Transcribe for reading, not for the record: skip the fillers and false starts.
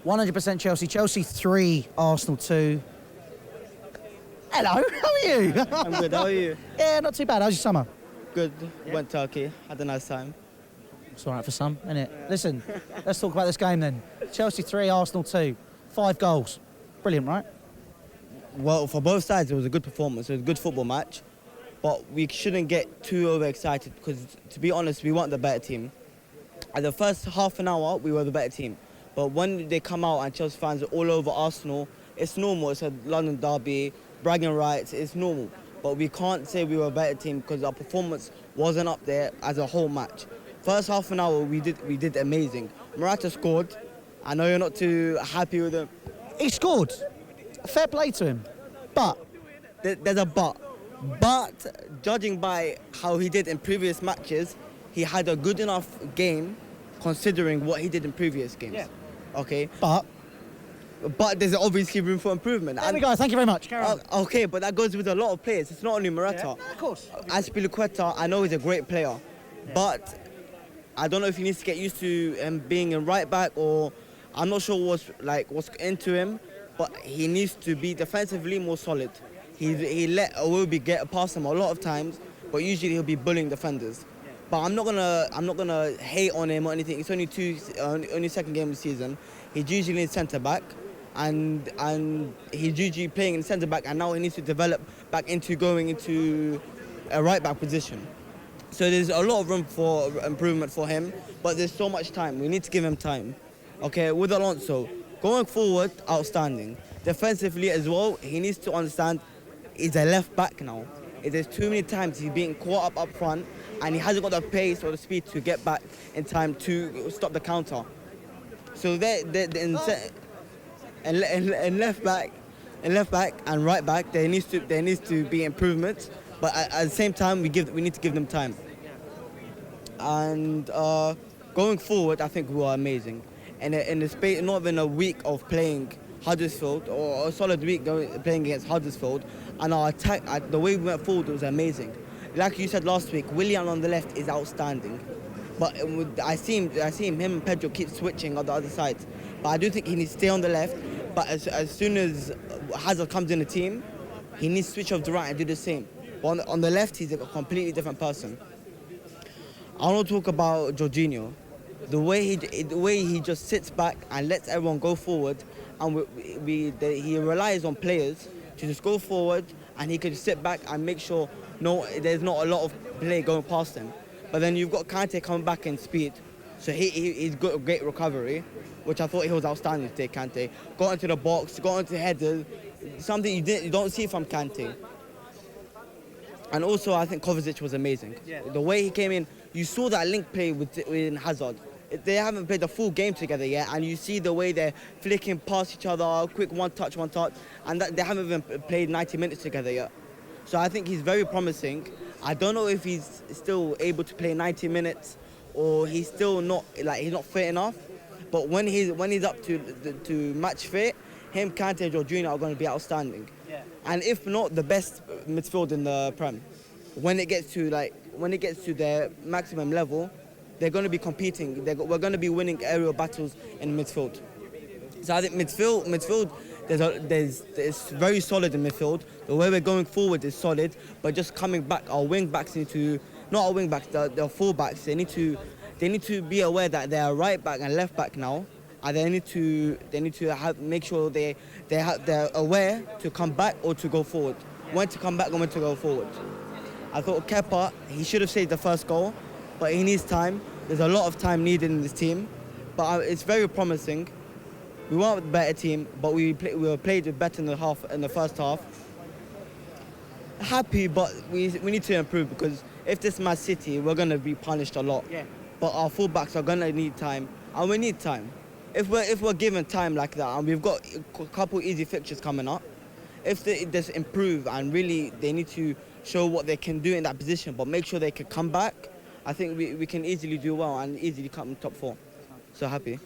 100% Chelsea. Chelsea 3, Arsenal 2. Hello, how are you? I'm good, how are you? Yeah, not too bad. How's your summer? Good, went to Turkey, had a nice time. It's all right for some, isn't it? Listen, let's talk about this game then. Chelsea 3, Arsenal 2. 5 goals. Brilliant, right? Well, for both sides, it was a good performance, it was a good football match, but we shouldn't get too overexcited because, to be honest, we weren't the better team. At the first half an hour, we were the better team, but when they come out and Chelsea fans are all over Arsenal, it's normal, it's a London derby, bragging rights, it's normal. But we can't say we were a better team because our performance wasn't up there as a whole match. First half an hour, we did amazing. Morata scored. I know you're not too happy with him. He scored. Fair play to him. But There's a but. But judging by how he did in previous matches, he had a good enough game considering what he did in previous games. Yeah. Okay? But there's obviously room for improvement. there we go. Thank you very much. Carry on. Okay, but that goes with a lot of players. It's not only Morata. Yeah, of course. Azpilicueta, I know he's a great player, but I don't know if he needs to get used to him being a right back, or I'm not sure what's into him, but he needs to be defensively more solid. He let Iwobi get past him a lot of times, but usually he'll be bullying defenders. But I'm not gonna hate on him or anything. It's only second game of the season. He's usually in centre back, and he's usually playing in centre back, and now he needs to develop back into going into a right back position. So there's a lot of room for improvement for him, but there's so much time. We need to give him time. Okay, with Alonso, going forward, outstanding. Defensively as well, he needs to understand he's a left back now. There's too many times he's being caught up front, and he hasn't got the pace or the speed to get back in time to stop the counter. So in left back and right back, there needs to be improvements. But at the same time, we need to give them time. And going forward, I think we were amazing. And in the space, not even a week of playing Huddersfield, or a solid week playing against Huddersfield, and our attack, the way we went forward was amazing. Like you said last week, Willian on the left is outstanding. But I see him and Pedro keep switching on the other side. But I do think he needs to stay on the left. But as soon as Hazard comes in the team, he needs to switch off the right and do the same. But on the left, he's a completely different person. I want to talk about Jorginho. The way he just sits back and lets everyone go forward, and he relies on players to just go forward, and he can sit back and make sure there's not a lot of play going past him. But then you've got Kante coming back in speed, so he's got a great recovery, which I thought he was outstanding today. Kante got into the box, got into headers, something you don't see from Kante. And also, I think Kovacic was amazing. Yeah. The way he came in, you saw that link play with Hazard. They haven't played the full game together yet, and you see the way they're flicking past each other, quick one touch, and they haven't even played 90 minutes together yet. So I think he's very promising. I don't know if he's still able to play 90 minutes, or he's still not fit enough. But when he's up to match fit, him, Kante, and Jorginho are going to be outstanding. Yeah. And if not the best midfield in the Prem, when it gets to their maximum level, they're going to be competing. We're going to be winning aerial battles in midfield. So I think midfield, it's very solid in midfield. The way we're going forward is solid, but just coming back, our wing backs need to, not our wing backs, the full backs, they need to be aware that they are right back and left back now, and they need to make sure they're aware to come back or to go forward. When to come back and when to go forward. I thought Kepa, he should have saved the first goal, but he needs time. There's a lot of time needed in this team, but it's very promising. We weren't the better team, but we were played better in the first half. Happy, but we need to improve, because if this is Man City, we're going to be punished a lot. Yeah. But our fullbacks are going to need time, and we need time. If we're given time like that, and we've got a couple easy fixtures coming up, if they just improve and really they need to show what they can do in that position, but make sure they can come back, I think we can easily do well and easily come in top 4. So happy.